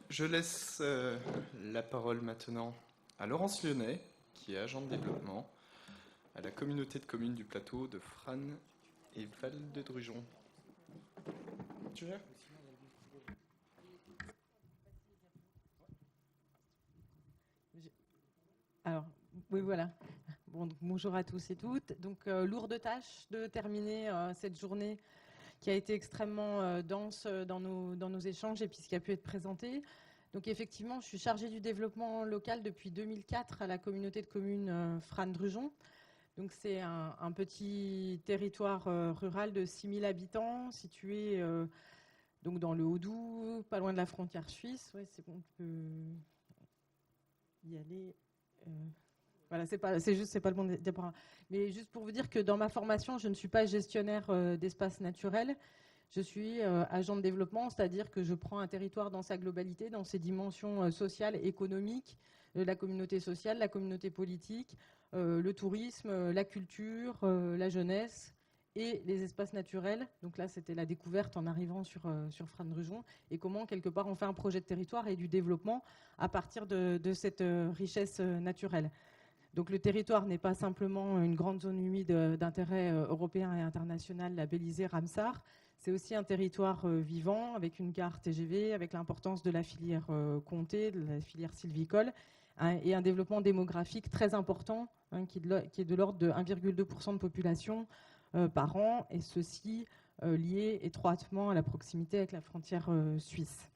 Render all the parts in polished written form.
Je laisse la parole maintenant à Laurence Lyonnais, qui est agent de développement à la communauté de communes du plateau de Fran et Val de Drujon. Tu gères? Alors, oui, voilà. Bon, donc, bonjour à tous et toutes. Donc, lourde tâche de terminer cette journée qui a été extrêmement dense dans nos échanges et puis ce qui a pu être présenté. Donc, effectivement, je suis chargée du développement local depuis 2004 à la communauté de communes Fran-Drujon. Donc, c'est un petit territoire rural de 6000 habitants situé donc dans le Haut-Doubs, pas loin de la frontière suisse. Ouais, c'est bon, tu peux y aller. Euh, Voilà, c'est pas le bon diaporama. Mais juste pour vous dire que dans ma formation, je ne suis pas gestionnaire d'espace naturel. Je suis agent de développement, c'est-à-dire que je prends un territoire dans sa globalité, dans ses dimensions sociales, économiques, la communauté sociale, la communauté politique, le tourisme, la culture, la jeunesse et les espaces naturels. Donc là, c'était la découverte en arrivant sur Fran-Drujon et comment, quelque part, on fait un projet de territoire et du développement à partir de cette richesse naturelle. Donc le territoire n'est pas simplement une grande zone humide d'intérêt européen et international labellisée Ramsar, c'est aussi un territoire vivant avec une gare TGV, avec l'importance de la filière comté, de la filière sylvicole, hein, et un développement démographique très important, hein, qui est de l'ordre de 1,2% de population par an, et ceci lié étroitement à la proximité avec la frontière suisse.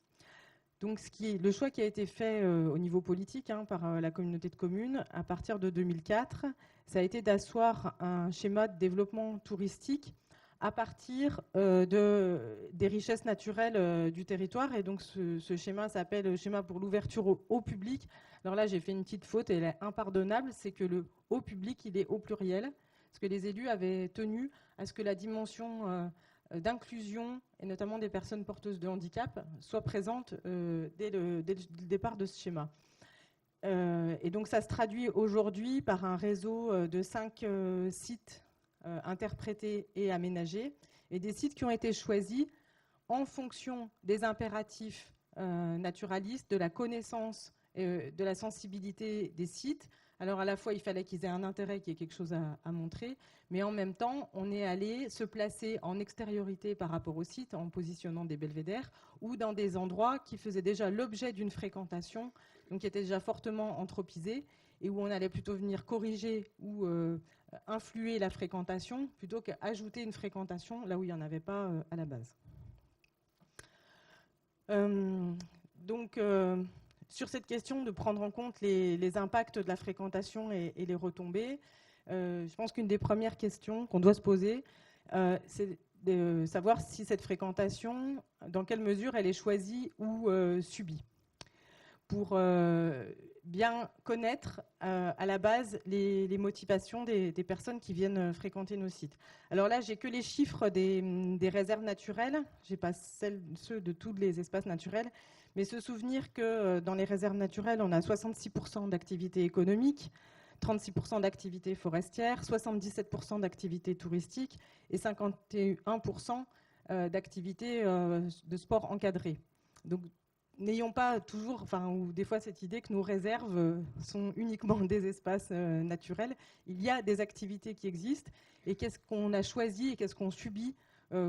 Donc, le choix qui a été fait au niveau politique, hein, par la communauté de communes à partir de 2004, ça a été d'asseoir un schéma de développement touristique à partir des richesses naturelles du territoire. Et donc ce schéma s'appelle le schéma pour l'ouverture au public. Alors là, j'ai fait une petite faute et elle est impardonnable, c'est que le au public, il est au pluriel, parce que les élus avaient tenu à ce que la dimension d'inclusion, et notamment des personnes porteuses de handicap, soit présente dès le départ de ce schéma. Et donc ça se traduit aujourd'hui par un réseau de 5 sites interprétés et aménagés, et des sites qui ont été choisis en fonction des impératifs naturalistes, de la connaissance, de la sensibilité des sites. Alors à la fois, il fallait qu'ils aient un intérêt, qu'il y ait quelque chose à montrer, mais en même temps, on est allé se placer en extériorité par rapport au site, en positionnant des belvédères, ou dans des endroits qui faisaient déjà l'objet d'une fréquentation, donc qui étaient déjà fortement anthropisés, et où on allait plutôt venir corriger ou influer la fréquentation, plutôt qu'ajouter une fréquentation là où il n'y en avait pas à la base. Donc, sur cette question de prendre en compte les impacts de la fréquentation et les retombées, je pense qu'une des premières questions qu'on doit se poser, c'est de savoir si cette fréquentation, dans quelle mesure elle est choisie ou subie. Pour bien connaître à la base les motivations des personnes qui viennent fréquenter nos sites. Alors là, j'ai que les chiffres des réserves naturelles, j'ai pas ceux de tous les espaces naturels, mais se souvenir que dans les réserves naturelles, on a 66% d'activités économiques, 36% d'activités forestières, 77% d'activités touristiques et 51% d'activités de sport encadré. Donc, n'ayons pas toujours, ou des fois cette idée que nos réserves sont uniquement des espaces naturels. Il y a des activités qui existent, et qu'est-ce qu'on a choisi et qu'est-ce qu'on subit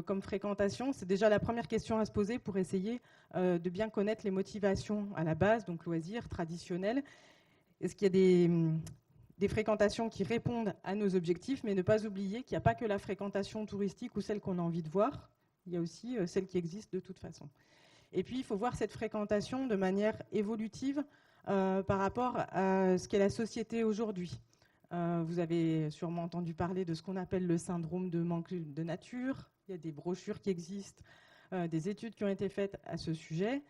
comme fréquentation. C'est déjà la première question à se poser pour essayer de bien connaître les motivations à la base, donc loisirs, traditionnels. Est-ce qu'il y a des fréquentations qui répondent à nos objectifs, mais ne pas oublier qu'il n'y a pas que la fréquentation touristique ou celle qu'on a envie de voir, il y a aussi celle qui existe de toute façon. Et puis, il faut voir cette fréquentation de manière évolutive par rapport à ce qu'est la société aujourd'hui. Vous avez sûrement entendu parler de ce qu'on appelle le syndrome de manque de nature. Il y a des brochures qui existent, des études qui ont été faites à ce sujet.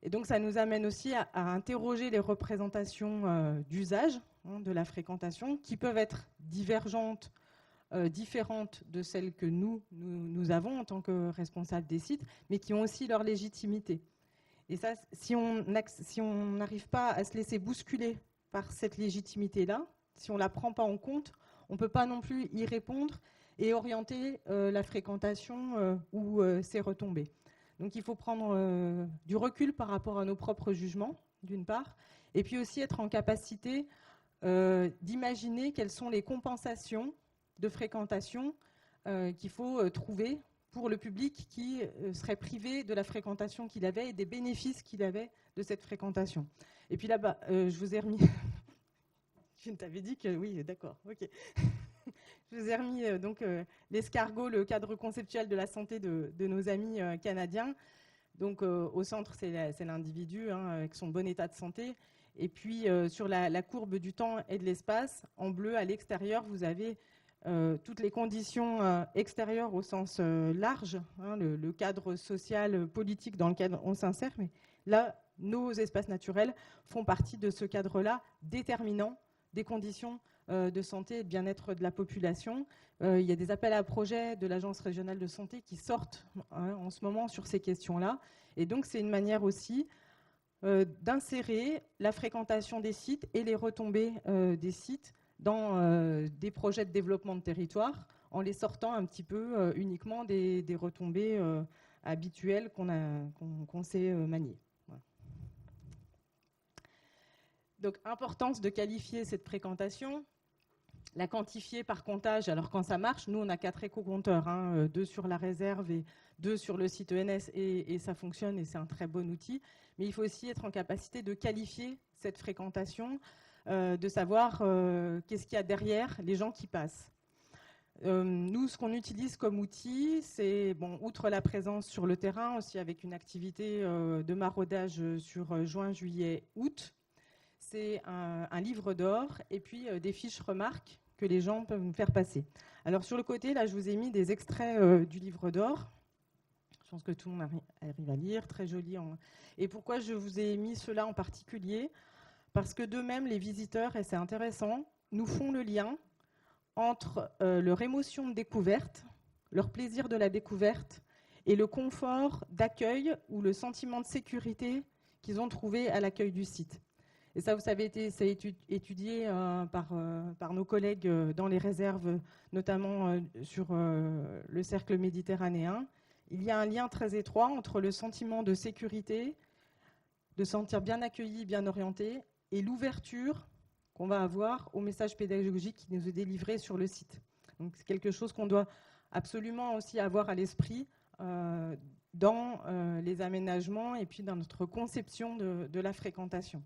Et donc, ça nous amène aussi à interroger les représentations d'usage, hein, de la fréquentation, qui peuvent être divergentes, différentes de celles que nous avons en tant que responsables des sites, mais qui ont aussi leur légitimité. Et ça, si on n'arrive pas à se laisser bousculer par cette légitimité-là, si on ne la prend pas en compte, on ne peut pas non plus y répondre et orienter la fréquentation ou ses retombées. Donc il faut prendre du recul par rapport à nos propres jugements, d'une part, et puis aussi être en capacité d'imaginer quelles sont les compensations de fréquentation qu'il faut trouver pour le public qui serait privé de la fréquentation qu'il avait et des bénéfices qu'il avait de cette fréquentation. Et puis là-bas, je vous ai remis... Je t'avais dit que... Oui, d'accord, ok. Je vous ai remis l'escargot, le cadre conceptuel de la santé de nos amis canadiens. Donc au centre, c'est l'individu avec son bon état de santé. Et puis sur la courbe du temps et de l'espace, en bleu à l'extérieur, vous avez toutes les conditions extérieures au sens large, le cadre social, politique dans lequel on s'insère. Mais là, nos espaces naturels font partie de ce cadre-là déterminant des conditions de santé et de bien-être de la population. Il y a des appels à projets de l'Agence régionale de santé qui sortent en ce moment sur ces questions-là. Et donc, c'est une manière aussi d'insérer la fréquentation des sites et les retombées des sites dans des projets de développement de territoire, en les sortant un petit peu uniquement des retombées habituelles qu'on sait manier. Voilà. Donc, importance de qualifier cette fréquentation, la quantifier par comptage. Alors, quand ça marche, nous, on a 4 éco-compteurs, 2 sur la réserve et 2 sur le site ENS, et ça fonctionne, et c'est un très bon outil. Mais il faut aussi être en capacité de qualifier cette fréquentation, de savoir qu'est-ce qu'il y a derrière les gens qui passent. Nous, ce qu'on utilise comme outil, c'est, bon, outre la présence sur le terrain, aussi avec une activité de maraudage sur juin, juillet, août, c'est un livre d'or et puis des fiches remarques que les gens peuvent nous faire passer. Alors sur le côté, là, je vous ai mis des extraits du livre d'or. Je pense que tout le monde arrive à lire, très joli. Et pourquoi je vous ai mis cela en particulier? Parce que d'eux-mêmes, les visiteurs, et c'est intéressant, nous font le lien entre leur émotion de découverte, leur plaisir de la découverte et le confort d'accueil ou le sentiment de sécurité qu'ils ont trouvé à l'accueil du site. Et ça, ça a été étudié par nos collègues dans les réserves, notamment sur le cercle méditerranéen. Il y a un lien très étroit entre le sentiment de sécurité, de se sentir bien accueilli, bien orienté, et l'ouverture qu'on va avoir au message pédagogique qui nous est délivré sur le site. Donc c'est quelque chose qu'on doit absolument aussi avoir à l'esprit dans les aménagements et puis dans notre conception de la fréquentation.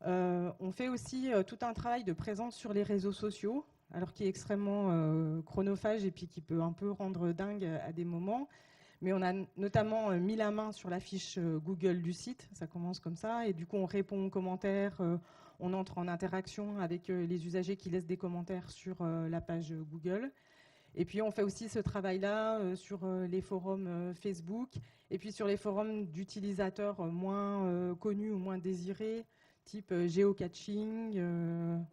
On fait aussi tout un travail de présence sur les réseaux sociaux, alors qui est extrêmement chronophage et puis qui peut un peu rendre dingue à des moments. Mais on a notamment mis la main sur la fiche Google du site, ça commence comme ça, et du coup on répond aux commentaires, on entre en interaction avec les usagers qui laissent des commentaires sur la page Google. Et puis on fait aussi ce travail-là sur les forums Facebook, et puis sur les forums d'utilisateurs moins connus ou moins désirés, type géocaching,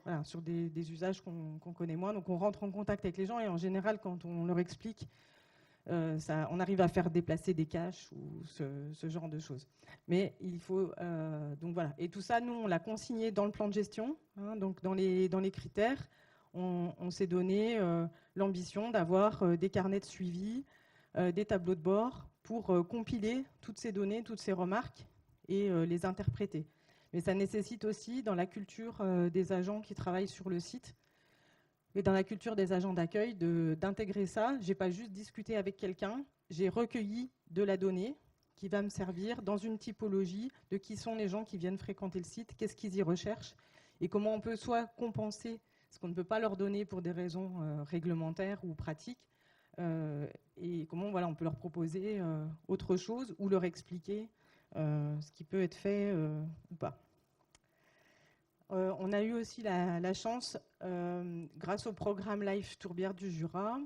voilà, sur des usages qu'on connaît moins. Donc on rentre en contact avec les gens, et en général quand on leur explique, on arrive à faire déplacer des caches ou ce genre de choses. Mais il faut... donc voilà. Et tout ça, nous, on l'a consigné dans le plan de gestion. Donc dans les critères, on s'est donné l'ambition d'avoir des carnets de suivi, des tableaux de bord pour compiler toutes ces données, toutes ces remarques et les interpréter. Mais ça nécessite aussi, dans la culture des agents qui travaillent sur le site, et dans la culture des agents d'accueil, d'intégrer ça. Je n'ai pas juste discuté avec quelqu'un, j'ai recueilli de la donnée qui va me servir dans une typologie de qui sont les gens qui viennent fréquenter le site, qu'est-ce qu'ils y recherchent, et comment on peut soit compenser ce qu'on ne peut pas leur donner pour des raisons réglementaires ou pratiques, et comment voilà, on peut leur proposer autre chose ou leur expliquer ce qui peut être fait ou pas. On a eu aussi la chance, grâce au programme Life Tourbière du Jura,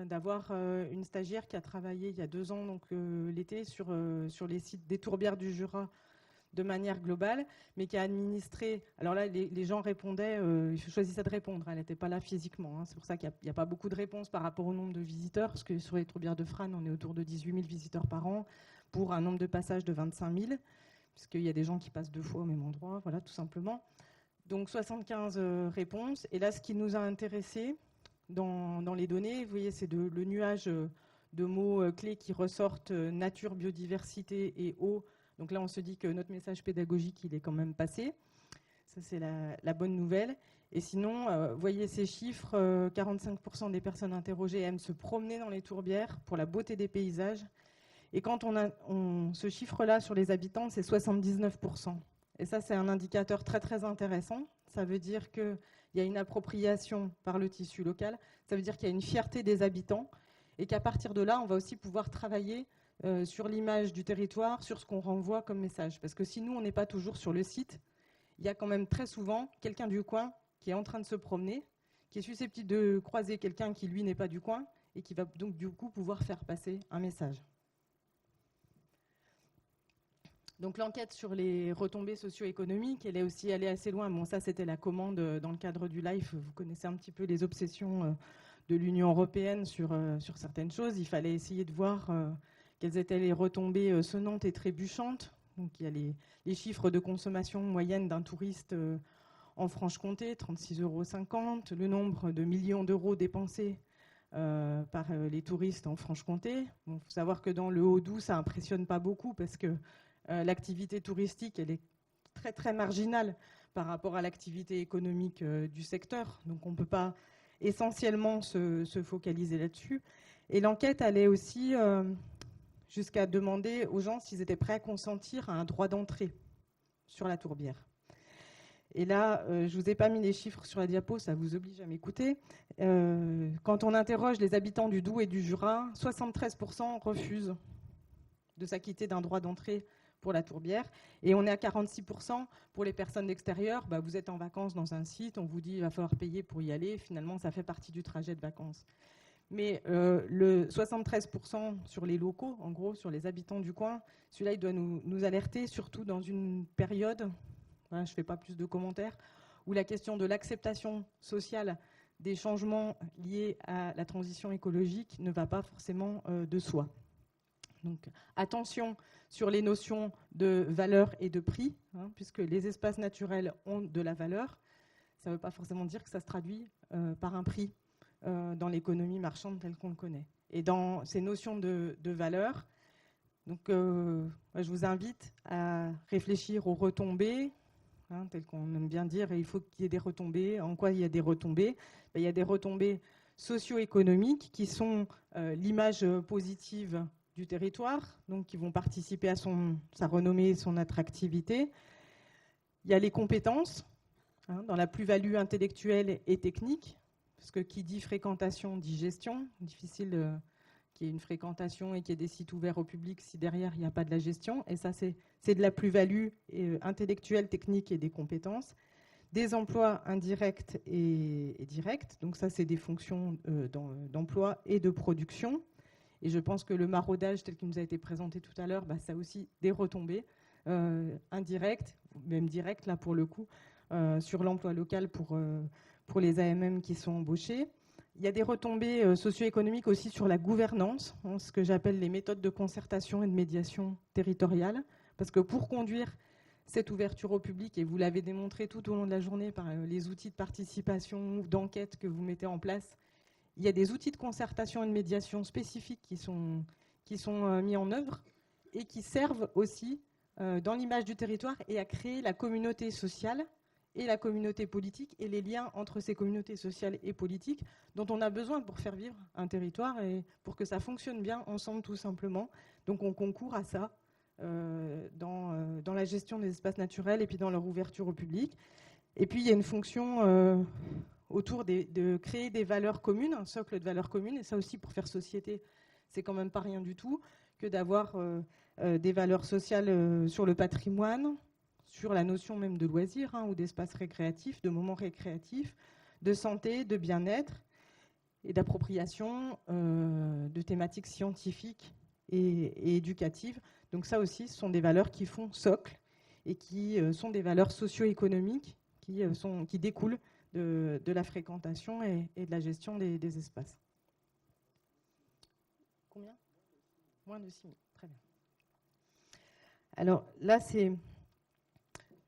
d'avoir une stagiaire qui a travaillé il y a 2 ans, donc l'été, sur les sites des Tourbières du Jura de manière globale, mais qui a administré... Alors là, les gens répondaient, ils choisissaient de répondre, elle n'était pas là physiquement. C'est pour ça qu'il n'y a pas beaucoup de réponses par rapport au nombre de visiteurs, parce que sur les Tourbières de Frasnes, on est autour de 18 000 visiteurs par an, pour un nombre de passages de 25 000, puisqu'il y a des gens qui passent 2 fois au même endroit, voilà, tout simplement. Donc 75 réponses. Et là, ce qui nous a intéressé dans les données, vous voyez, c'est le nuage de mots clés qui ressortent nature, biodiversité et eau. Donc là, on se dit que notre message pédagogique, il est quand même passé. Ça, c'est la bonne nouvelle. Et sinon, voyez ces chiffres, 45% des personnes interrogées aiment se promener dans les tourbières pour la beauté des paysages. Et quand ce chiffre-là sur les habitants, c'est 79%. Et ça, c'est un indicateur très, très intéressant. Ça veut dire qu'il y a une appropriation par le tissu local. Ça veut dire qu'il y a une fierté des habitants et qu'à partir de là, on va aussi pouvoir travailler sur l'image du territoire, sur ce qu'on renvoie comme message. Parce que si nous, on n'est pas toujours sur le site, il y a quand même très souvent quelqu'un du coin qui est en train de se promener, qui est susceptible de croiser quelqu'un qui, lui, n'est pas du coin et qui va donc, du coup, pouvoir faire passer un message. Donc l'enquête sur les retombées socio-économiques, elle est aussi allée assez loin. Bon, ça, c'était la commande dans le cadre du LIFE. Vous connaissez un petit peu les obsessions de l'Union européenne sur certaines choses. Il fallait essayer de voir quelles étaient les retombées sonnantes et trébuchantes. Donc il y a les chiffres de consommation moyenne d'un touriste en Franche-Comté, 36,50 €, le nombre de millions d'euros dépensés par les touristes en Franche-Comté. Bon, faut savoir que dans le Haut-Doubs, ça impressionne pas beaucoup parce que l'activité touristique, elle est très très marginale par rapport à l'activité économique du secteur. Donc on ne peut pas essentiellement se focaliser là-dessus. Et l'enquête allait aussi jusqu'à demander aux gens s'ils étaient prêts à consentir à un droit d'entrée sur la tourbière. Et là, je ne vous ai pas mis les chiffres sur la diapo, ça vous oblige à m'écouter. Quand on interroge les habitants du Doubs et du Jura, 73% refusent de s'acquitter d'un droit d'entrée pour la tourbière. Et on est à 46% pour les personnes d'extérieur. Bah, vous êtes en vacances dans un site, on vous dit qu'il va falloir payer pour y aller. Finalement, ça fait partie du trajet de vacances. Mais le 73% sur les locaux, en gros, sur les habitants du coin, celui-là, il doit nous alerter, surtout dans une période, voilà, je ne fais pas plus de commentaires, où la question de l'acceptation sociale des changements liés à la transition écologique ne va pas forcément de soi. Donc attention sur les notions de valeur et de prix, puisque les espaces naturels ont de la valeur. Ça ne veut pas forcément dire que ça se traduit par un prix dans l'économie marchande telle qu'on le connaît. Et dans ces notions de valeur, donc, je vous invite à réfléchir aux retombées, tel qu'on aime bien dire, et il faut qu'il y ait des retombées. En quoi il y a des retombées? Il y a des retombées socio-économiques qui sont l'image positive du territoire, donc qui vont participer à sa renommée et son attractivité. Il y a les compétences, dans la plus-value intellectuelle et technique, parce que qui dit fréquentation dit gestion. Difficile qu'il y ait une fréquentation et qu'il y ait des sites ouverts au public si derrière il n'y a pas de la gestion. Et ça, c'est de la plus-value intellectuelle, technique et des compétences. Des emplois indirects et directs, donc ça, c'est des fonctions d'emploi et de production. Et je pense que le maraudage tel qu'il nous a été présenté tout à l'heure, ça a aussi des retombées indirectes, même directes là pour le coup, sur l'emploi local pour les AMM qui sont embauchés. Il y a des retombées socio-économiques aussi sur la gouvernance, ce que j'appelle les méthodes de concertation et de médiation territoriale, parce que pour conduire cette ouverture au public, et vous l'avez démontré tout au long de la journée par les outils de participation, d'enquête que vous mettez en place, il y a des outils de concertation et de médiation spécifiques qui sont mis en œuvre et qui servent aussi dans l'image du territoire et à créer la communauté sociale et la communauté politique et les liens entre ces communautés sociales et politiques dont on a besoin pour faire vivre un territoire et pour que ça fonctionne bien ensemble tout simplement. Donc on concourt à ça dans la gestion des espaces naturels et puis dans leur ouverture au public. Et puis il y a une fonction autour de créer des valeurs communes, un socle de valeurs communes, et ça aussi pour faire société, c'est quand même pas rien du tout que d'avoir des valeurs sociales sur le patrimoine, sur la notion même de loisirs ou d'espace récréatif, de moments récréatifs, de santé, de bien-être et d'appropriation de thématiques scientifiques et éducatives. Donc ça aussi, ce sont des valeurs qui font socle et qui sont des valeurs socio-économiques qui découlent de la fréquentation et de la gestion des espaces. Combien ? Moins de 6 000. Très bien. Alors là, c'est...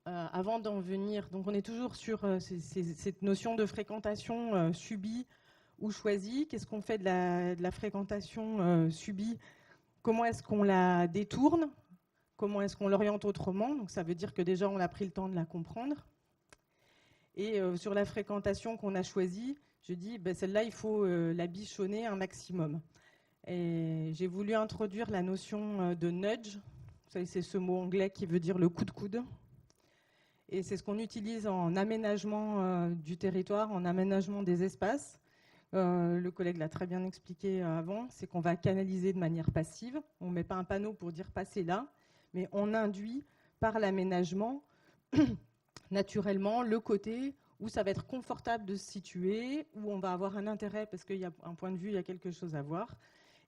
avant d'en venir, donc on est toujours sur cette notion de fréquentation subie ou choisie, qu'est-ce qu'on fait de la fréquentation subie, comment est-ce qu'on la détourne, comment est-ce qu'on l'oriente autrement. Donc ça veut dire que déjà on a pris le temps de la comprendre. Et sur la fréquentation qu'on a choisie, je dis celle-là il faut la bichonner un maximum. Et j'ai voulu introduire la notion de nudge. C'est ce mot anglais qui veut dire le coup de coude. Et c'est ce qu'on utilise en aménagement du territoire, en aménagement des espaces. Le collègue l'a très bien expliqué avant, c'est qu'on va canaliser de manière passive. On ne met pas un panneau pour dire passez là, mais on induit par l'aménagement naturellement le côté où ça va être confortable de se situer, où on va avoir un intérêt parce qu'il y a un point de vue, il y a quelque chose à voir.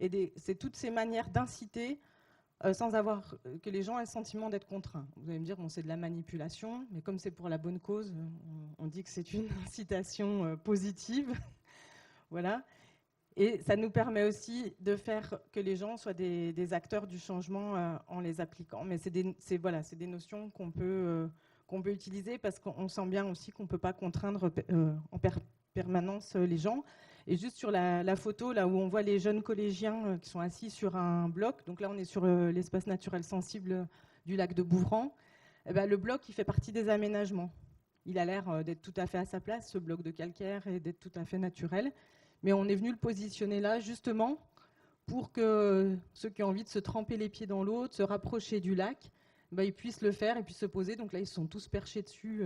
Et c'est toutes ces manières d'inciter sans avoir que les gens aient le sentiment d'être contraints. Vous allez me dire, bon, c'est de la manipulation, mais comme c'est pour la bonne cause, on dit que c'est une incitation positive. Voilà. Et ça nous permet aussi de faire que les gens soient des acteurs du changement en les appliquant. Mais c'est des notions qu'on peut utiliser parce qu'on sent bien aussi qu'on ne peut pas contraindre en permanence les gens. Et juste sur la photo, là où on voit les jeunes collégiens qui sont assis sur un bloc, donc là on est sur l'espace naturel sensible du lac de Bouvran, le bloc il fait partie des aménagements. Il a l'air d'être tout à fait à sa place, ce bloc de calcaire, et d'être tout à fait naturel. Mais on est venu le positionner là justement pour que ceux qui ont envie de se tremper les pieds dans l'eau, de se rapprocher du lac, ils puissent le faire et puis se poser. Donc là, ils sont tous perchés dessus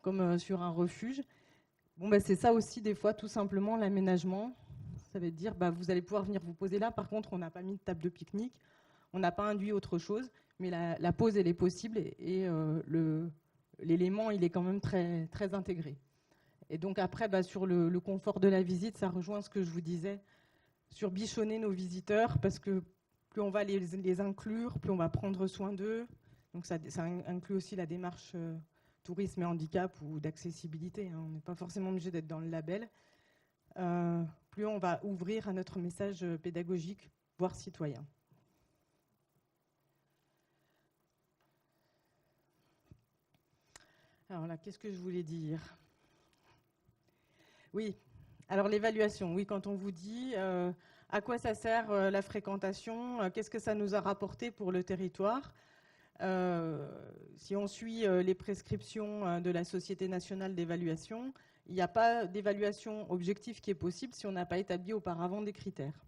comme sur un refuge. Bon, c'est ça aussi des fois, tout simplement, l'aménagement. Ça veut dire, vous allez pouvoir venir vous poser là. Par contre, on n'a pas mis de table de pique-nique, on n'a pas induit autre chose, mais la pause, elle est possible et l'élément, il est quand même très, très intégré. Et donc après, sur le confort de la visite, ça rejoint ce que je vous disais sur bichonner nos visiteurs, parce que plus on va les inclure, plus on va prendre soin d'eux. Donc ça inclut aussi la démarche tourisme et handicap ou d'accessibilité. On n'est pas forcément obligé d'être dans le label. Plus on va ouvrir à notre message pédagogique, voire citoyen. Alors là, qu'est-ce que je voulais dire ? Oui, alors l'évaluation, oui, quand on vous dit à quoi ça sert la fréquentation, qu'est-ce que ça nous a rapporté pour le territoire ? Si on suit les prescriptions de la Société nationale d'évaluation, il n'y a pas d'évaluation objective qui est possible si on n'a pas établi auparavant des critères.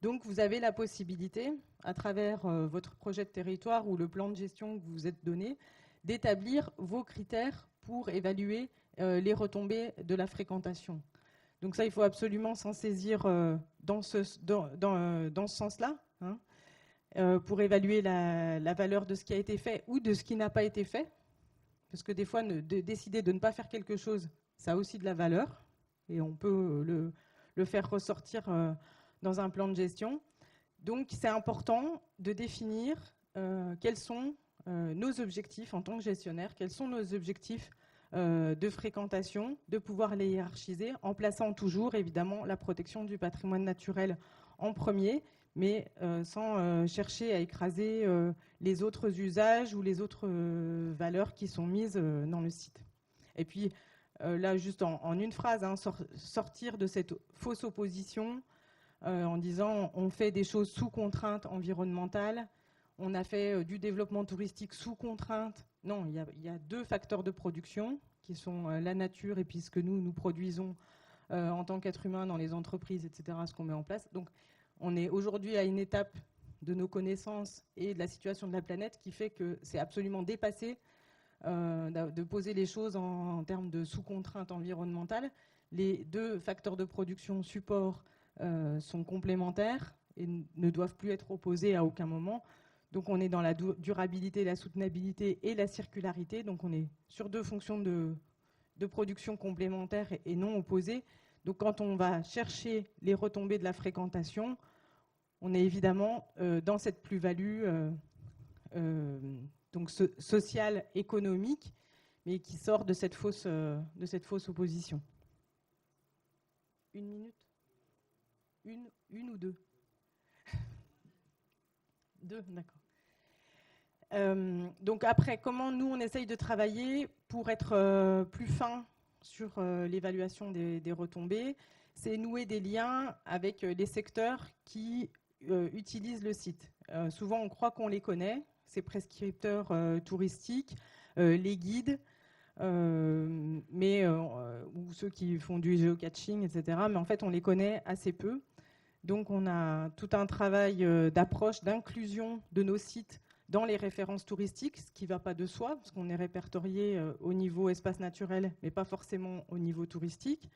Donc vous avez la possibilité, à travers votre projet de territoire ou le plan de gestion que vous vous êtes donné, d'établir vos critères pour évaluer les retombées de la fréquentation. Donc ça, il faut absolument s'en saisir dans ce sens-là, hein, pour évaluer la valeur de ce qui a été fait ou de ce qui n'a pas été fait. Parce que des fois, décider de ne pas faire quelque chose, ça a aussi de la valeur. Et on peut le faire ressortir dans un plan de gestion. Donc c'est important de définir quels sont nos objectifs en tant que gestionnaire, quels sont nos objectifs de fréquentation, de pouvoir les hiérarchiser en plaçant toujours évidemment la protection du patrimoine naturel en premier, mais sans chercher à écraser les autres usages ou les autres valeurs qui sont mises dans le site. Et puis là, juste en une phrase, hein, sortir de cette fausse opposition en disant on fait des choses sous contrainte environnementale, on a fait du développement touristique sous contrainte. Non, il y a deux facteurs de production qui sont la nature et puis ce que nous produisons en tant qu'être humain dans les entreprises, etc., ce qu'on met en place. Donc on est aujourd'hui à une étape de nos connaissances et de la situation de la planète qui fait que c'est absolument dépassé de poser les choses en termes de sous-contrainte environnementale. Les deux facteurs de production support sont complémentaires et ne doivent plus être opposés à aucun moment. Donc on est dans la durabilité, la soutenabilité et la circularité. Donc on est sur deux fonctions de production complémentaires et non opposées. Donc quand on va chercher les retombées de la fréquentation, on est évidemment dans cette plus-value donc sociale, économique, mais qui sort de cette fausse opposition. Une minute ? Une ou deux ? Deux, d'accord. Donc après, comment nous on essaye de travailler pour être plus fin sur l'évaluation des retombées ? c'est nouer des liens avec les secteurs qui utilisent le site. Souvent, on croit qu'on les connaît, ces prescripteurs touristiques, les guides, ou ceux qui font du géocaching, etc. Mais en fait, on les connaît assez peu. Donc, on a tout un travail d'approche, d'inclusion de nos sites dans les références touristiques, ce qui ne va pas de soi, parce qu'on est répertorié au niveau espace naturel, mais pas forcément au niveau touristique.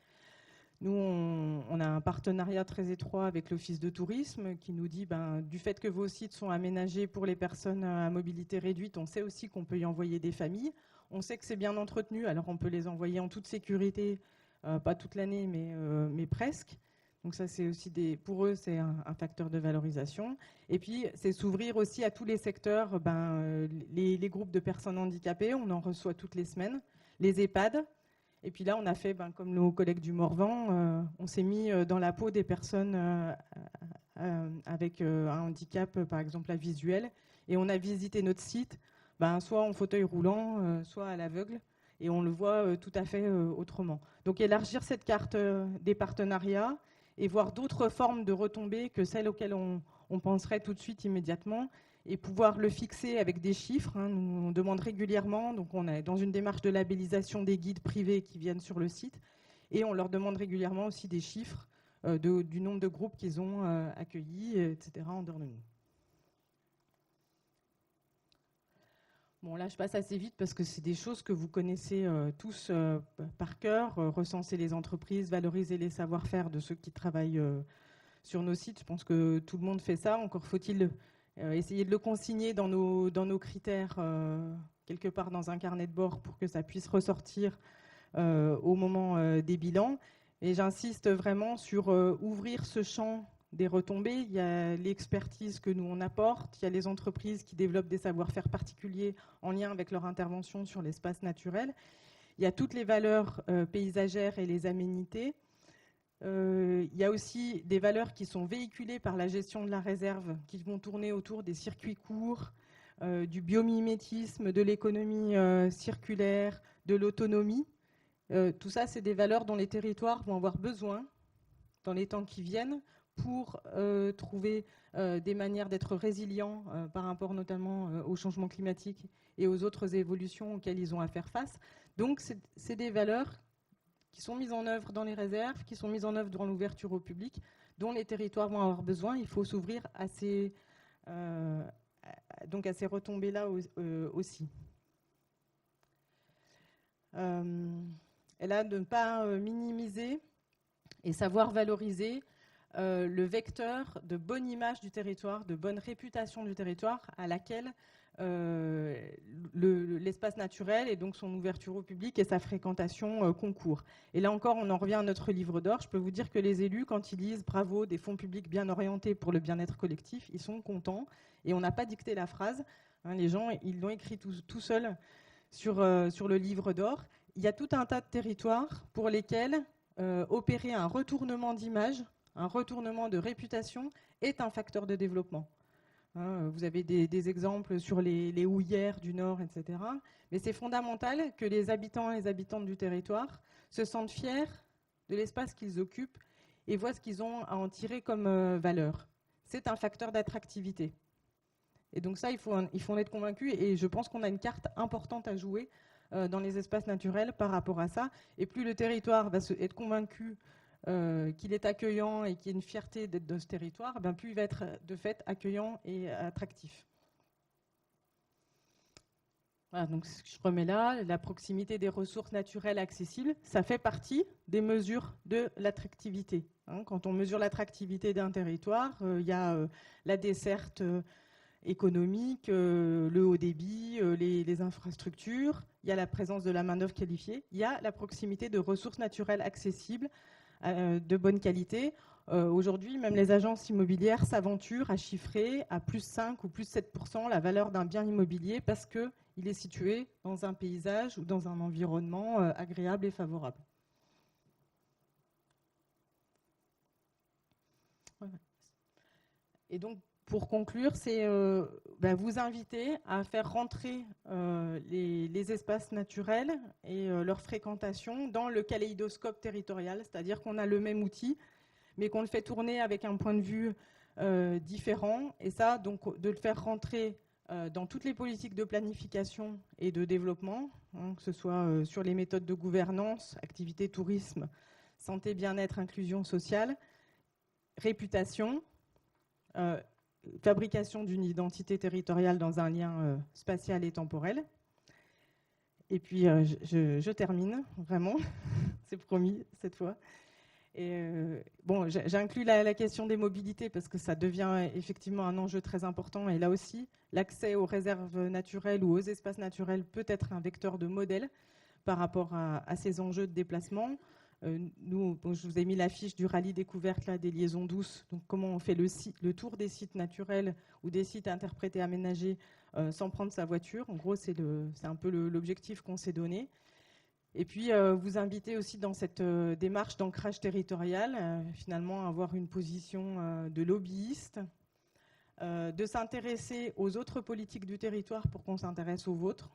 Nous, on a un partenariat très étroit avec l'Office de tourisme qui nous dit, du fait que vos sites sont aménagés pour les personnes à mobilité réduite, on sait aussi qu'on peut y envoyer des familles. On sait que c'est bien entretenu, alors on peut les envoyer en toute sécurité, pas toute l'année, mais presque. Donc ça, c'est aussi pour eux, c'est un facteur de valorisation. Et puis, c'est s'ouvrir aussi à tous les secteurs, les groupes de personnes handicapées, on en reçoit toutes les semaines, les EHPAD. Et puis là, on a fait, comme nos collègues du Morvan, on s'est mis dans la peau des personnes avec un handicap, par exemple, visuel. Et on a visité notre site, soit en fauteuil roulant, soit à l'aveugle. Et on le voit tout à fait autrement. Donc élargir cette carte des partenariats et voir d'autres formes de retombées que celles auxquelles on penserait tout de suite, immédiatement, et pouvoir le fixer avec des chiffres. Nous, on demande régulièrement, donc on est dans une démarche de labellisation des guides privés qui viennent sur le site, et on leur demande régulièrement aussi des chiffres du nombre de groupes qu'ils ont accueillis, etc. en dehors de nous. Bon, là, je passe assez vite parce que c'est des choses que vous connaissez tous par cœur. Recenser les entreprises, valoriser les savoir-faire de ceux qui travaillent sur nos sites. Je pense que tout le monde fait ça. Encore faut-il essayer de le consigner dans nos critères, quelque part dans un carnet de bord pour que ça puisse ressortir au moment des bilans. Et j'insiste vraiment sur ouvrir ce champ des retombées. Il y a l'expertise que nous on apporte, il y a les entreprises qui développent des savoir-faire particuliers en lien avec leur intervention sur l'espace naturel. Il y a toutes les valeurs paysagères et les aménités. Il y a aussi des valeurs qui sont véhiculées par la gestion de la réserve, qui vont tourner autour des circuits courts, du biomimétisme, de l'économie circulaire, de l'autonomie. Tout ça, c'est des valeurs dont les territoires vont avoir besoin dans les temps qui viennent pour trouver des manières d'être résilients par rapport notamment au changement climatique et aux autres évolutions auxquelles ils ont à faire face. Donc, c'est des valeurs qui sont mises en œuvre dans les réserves, qui sont mises en œuvre dans l'ouverture au public, dont les territoires vont avoir besoin. Il faut s'ouvrir à ces retombées-là aussi. Et là, de ne pas minimiser et savoir valoriser le vecteur de bonne image du territoire, de bonne réputation du territoire à laquelle l'espace naturel et donc son ouverture au public et sa fréquentation concourent. Et là encore, on en revient à notre livre d'or. Je peux vous dire que les élus, quand ils lisent « Bravo, des fonds publics bien orientés pour le bien-être collectif », ils sont contents. Et on n'a pas dicté la phrase. Les gens, ils l'ont écrit tout seuls sur le livre d'or. Il y a tout un tas de territoires pour lesquels opérer un retournement d'image, un retournement de réputation est un facteur de développement. Vous avez des exemples sur les houillères du Nord, etc. Mais c'est fondamental que les habitants et les habitantes du territoire se sentent fiers de l'espace qu'ils occupent et voient ce qu'ils ont à en tirer comme valeur. C'est un facteur d'attractivité. Et donc ça, il faut en être convaincu. Et je pense qu'on a une carte importante à jouer dans les espaces naturels par rapport à ça. Et plus le territoire va être convaincu qu'il est accueillant et qu'il y a une fierté d'être dans ce territoire, plus il va être de fait accueillant et attractif. Voilà, donc je remets là, la proximité des ressources naturelles accessibles, ça fait partie des mesures de l'attractivité. Quand on mesure l'attractivité d'un territoire, il y a la desserte économique, le haut débit, les infrastructures, il y a la présence de la main-d'œuvre qualifiée, il y a la proximité de ressources naturelles accessibles de bonne qualité. Aujourd'hui, même les agences immobilières s'aventurent à chiffrer à plus 5 ou plus 7% la valeur d'un bien immobilier parce qu'il est situé dans un paysage ou dans un environnement agréable et favorable. Voilà. Et donc, pour conclure, c'est vous inviter à faire rentrer les espaces naturels et leur fréquentation dans le kaléidoscope territorial, c'est-à-dire qu'on a le même outil, mais qu'on le fait tourner avec un point de vue différent. Et ça, donc, de le faire rentrer dans toutes les politiques de planification et de développement, que ce soit sur les méthodes de gouvernance, activité, tourisme, santé, bien-être, inclusion sociale, réputation, fabrication d'une identité territoriale dans un lien spatial et temporel. Et puis, je termine, vraiment, c'est promis cette fois. Et j'inclus la question des mobilités parce que ça devient effectivement un enjeu très important. Et là aussi, l'accès aux réserves naturelles ou aux espaces naturels peut être un vecteur de modèle par rapport à ces enjeux de déplacement. Nous, je vous ai mis la fiche du rallye découverte là, des liaisons douces. Donc, comment on fait le tour des sites naturels ou des sites interprétés aménagés sans prendre sa voiture. En gros, c'est un peu l'objectif qu'on s'est donné. Et puis, vous invitez aussi dans cette démarche d'ancrage territorial, finalement, à avoir une position de lobbyiste, de s'intéresser aux autres politiques du territoire pour qu'on s'intéresse aux vôtres.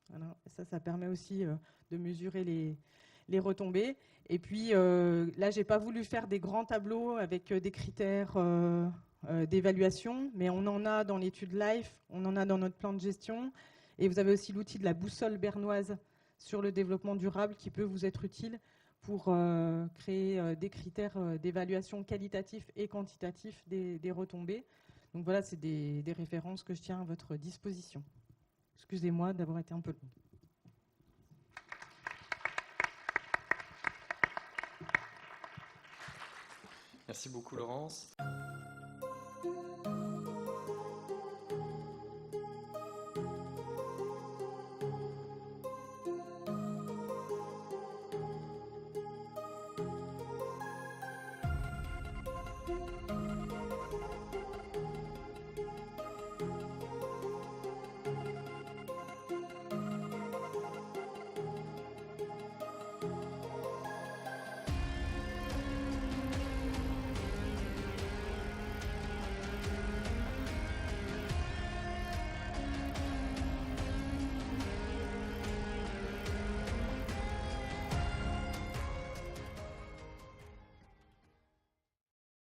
Voilà. Ça permet aussi de mesurer les retombées. Et puis, là, je n'ai pas voulu faire des grands tableaux avec des critères d'évaluation, mais on en a dans l'étude LIFE, on en a dans notre plan de gestion. Et vous avez aussi l'outil de la boussole bernoise sur le développement durable qui peut vous être utile pour créer des critères d'évaluation qualitatifs et quantitatifs des retombées. Donc voilà, c'est des références que je tiens à votre disposition. Excusez-moi d'avoir été un peu long. Merci beaucoup, Laurence.